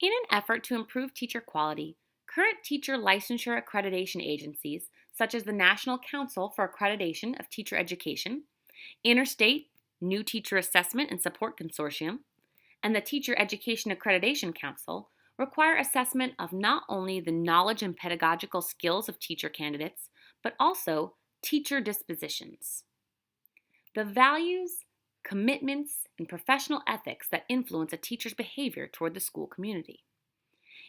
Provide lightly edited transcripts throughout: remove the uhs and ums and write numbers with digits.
In an effort to improve teacher quality, current teacher licensure accreditation agencies, such as the National Council for Accreditation of Teacher Education, Interstate New Teacher Assessment and Support Consortium, and the Teacher Education Accreditation Council, require assessment of not only the knowledge and pedagogical skills of teacher candidates, but also teacher dispositions. The values, commitments, and professional ethics that influence a teacher's behavior toward the school community.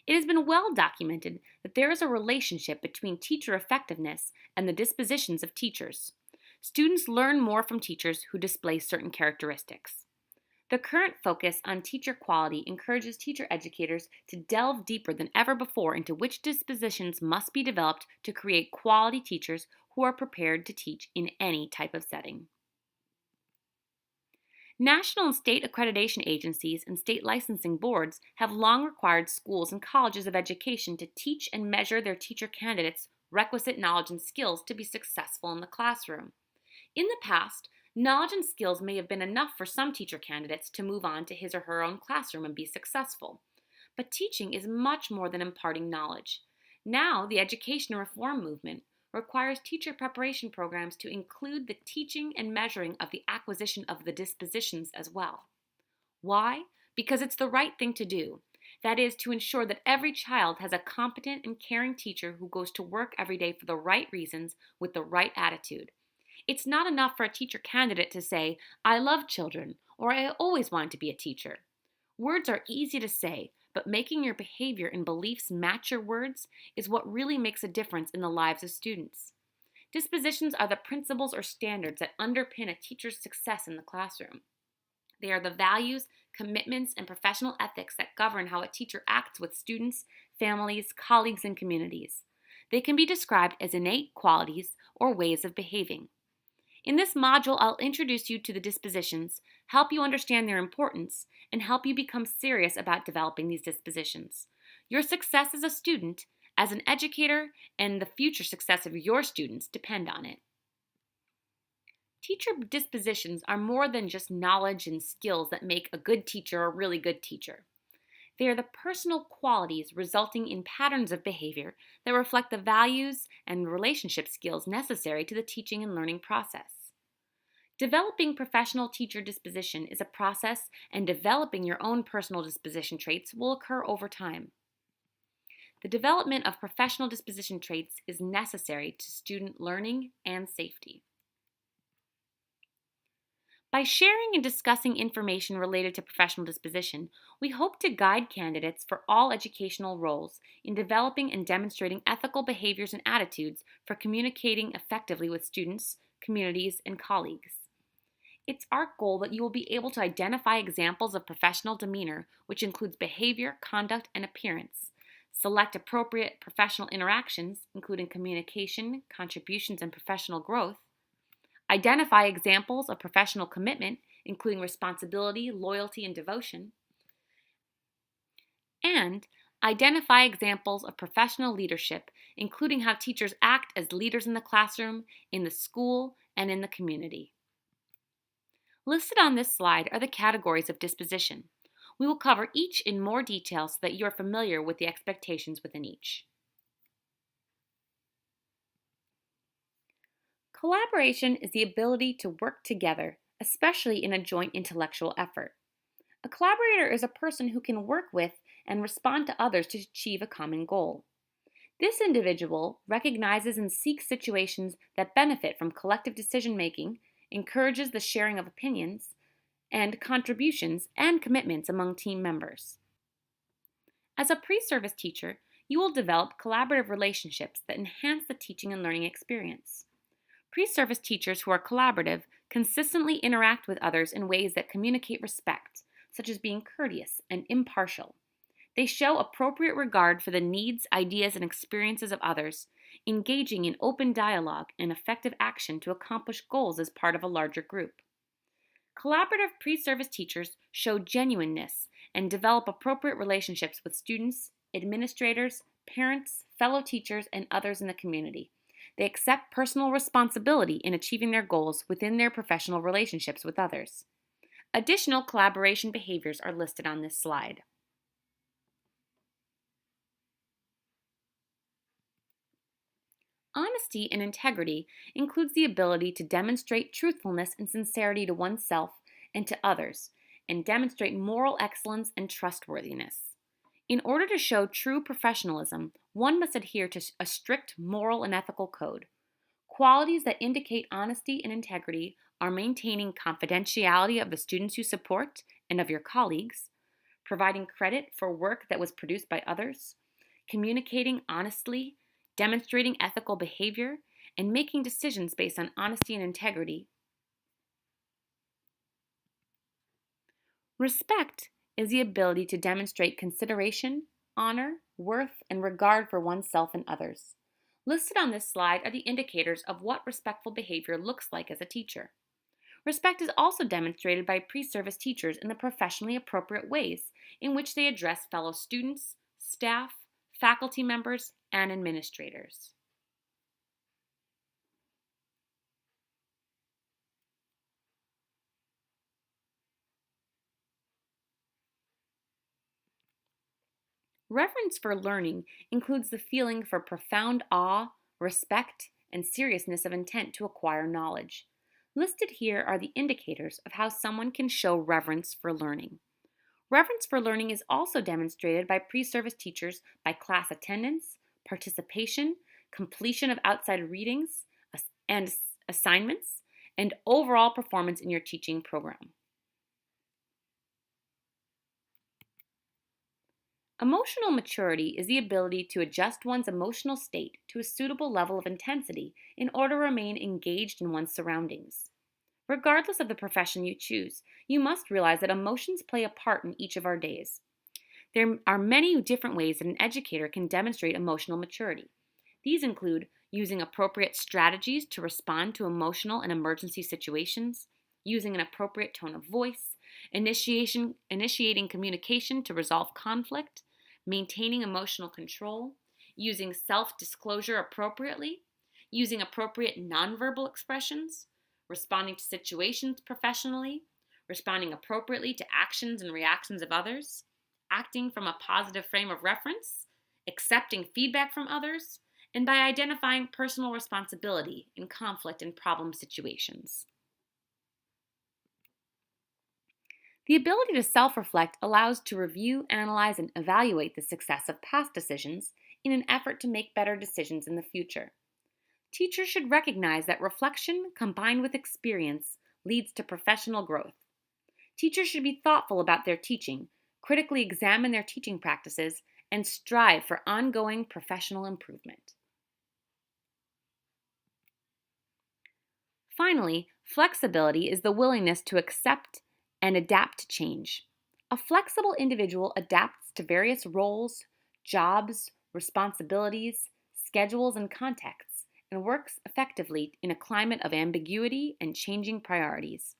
It has been well documented that there is a relationship between teacher effectiveness and the dispositions of teachers. Students learn more from teachers who display certain characteristics. The current focus on teacher quality encourages teacher educators to delve deeper than ever before into which dispositions must be developed to create quality teachers who are prepared to teach in any type of setting. National and state accreditation agencies and state licensing boards have long required schools and colleges of education to teach and measure their teacher candidates' requisite knowledge and skills to be successful in the classroom. In the past, knowledge and skills may have been enough for some teacher candidates to move on to his or her own classroom and be successful. But teaching is much more than imparting knowledge. Now, the education reform movement requires teacher preparation programs to include the teaching and measuring of the acquisition of the dispositions as well. Why? Because it's the right thing to do. That is, to ensure that every child has a competent and caring teacher who goes to work every day for the right reasons with the right attitude. It's not enough for a teacher candidate to say, "I love children," or "I always wanted to be a teacher." Words are easy to say, but making your behavior and beliefs match your words is what really makes a difference in the lives of students. Dispositions are the principles or standards that underpin a teacher's success in the classroom. They are the values, commitments, and professional ethics that govern how a teacher acts with students, families, colleagues, and communities. They can be described as innate qualities or ways of behaving. In this module, I'll introduce you to the dispositions, help you understand their importance, and help you become serious about developing these dispositions. Your success as a student, as an educator, and the future success of your students depend on it. Teacher dispositions are more than just knowledge and skills that make a good teacher a really good teacher. They are the personal qualities resulting in patterns of behavior that reflect the values and relationship skills necessary to the teaching and learning process. Developing professional teacher disposition is a process, and developing your own personal disposition traits will occur over time. The development of professional disposition traits is necessary to student learning and safety. By sharing and discussing information related to professional disposition, we hope to guide candidates for all educational roles in developing and demonstrating ethical behaviors and attitudes for communicating effectively with students, communities, and colleagues. It's our goal that you will be able to identify examples of professional demeanor, which includes behavior, conduct, and appearance, select appropriate professional interactions, including communication, contributions, and professional growth, identify examples of professional commitment, including responsibility, loyalty, and devotion, and identify examples of professional leadership, including how teachers act as leaders in the classroom, in the school, and in the community. Listed on this slide are the categories of disposition. We will cover each in more detail so that you are familiar with the expectations within each. Collaboration is the ability to work together, especially in a joint intellectual effort. A collaborator is a person who can work with and respond to others to achieve a common goal. This individual recognizes and seeks situations that benefit from collective decision-making, encourages the sharing of opinions, and contributions and commitments among team members. As a pre-service teacher, you will develop collaborative relationships that enhance the teaching and learning experience. Pre-service teachers who are collaborative consistently interact with others in ways that communicate respect, such as being courteous and impartial. They show appropriate regard for the needs, ideas, and experiences of others, engaging in open dialogue and effective action to accomplish goals as part of a larger group. Collaborative pre-service teachers show genuineness and develop appropriate relationships with students, administrators, parents, fellow teachers, and others in the community. They accept personal responsibility in achieving their goals within their professional relationships with others. Additional collaboration behaviors are listed on this slide. Honesty and integrity includes the ability to demonstrate truthfulness and sincerity to oneself and to others, and demonstrate moral excellence and trustworthiness. In order to show true professionalism, one must adhere to a strict moral and ethical code. Qualities that indicate honesty and integrity are maintaining confidentiality of the students you support and of your colleagues, providing credit for work that was produced by others, communicating honestly, demonstrating ethical behavior, and making decisions based on honesty and integrity. Respect is the ability to demonstrate consideration, honor, worth, and regard for oneself and others. Listed on this slide are the indicators of what respectful behavior looks like as a teacher. Respect is also demonstrated by pre-service teachers in the professionally appropriate ways in which they address fellow students, staff, faculty members, and administrators. Reverence for learning includes the feeling for profound awe, respect, and seriousness of intent to acquire knowledge. Listed here are the indicators of how someone can show reverence for learning. Reverence for learning is also demonstrated by pre-service teachers by class attendance, participation, completion of outside readings and assignments, and overall performance in your teaching program. Emotional maturity is the ability to adjust one's emotional state to a suitable level of intensity in order to remain engaged in one's surroundings. Regardless of the profession you choose, you must realize that emotions play a part in each of our days. There are many different ways that an educator can demonstrate emotional maturity. These include using appropriate strategies to respond to emotional and emergency situations, using an appropriate tone of voice, initiating communication to resolve conflict, maintaining emotional control, using self-disclosure appropriately, using appropriate nonverbal expressions, responding to situations professionally, responding appropriately to actions and reactions of others, acting from a positive frame of reference, accepting feedback from others, and by identifying personal responsibility in conflict and problem situations. The ability to self-reflect allows to review, analyze, and evaluate the success of past decisions in an effort to make better decisions in the future. Teachers should recognize that reflection combined with experience leads to professional growth. Teachers should be thoughtful about their teaching, critically examine their teaching practices, and strive for ongoing professional improvement. Finally, flexibility is the willingness to accept and adapt to change. A flexible individual adapts to various roles, jobs, responsibilities, schedules, and contexts, and works effectively in a climate of ambiguity and changing priorities.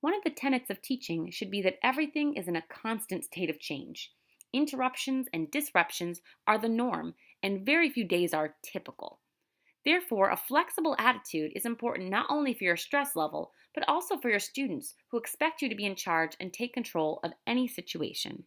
One of the tenets of teaching should be that everything is in a constant state of change. Interruptions and disruptions are the norm, and very few days are typical. Therefore, a flexible attitude is important not only for your stress level, but also for your students who expect you to be in charge and take control of any situation.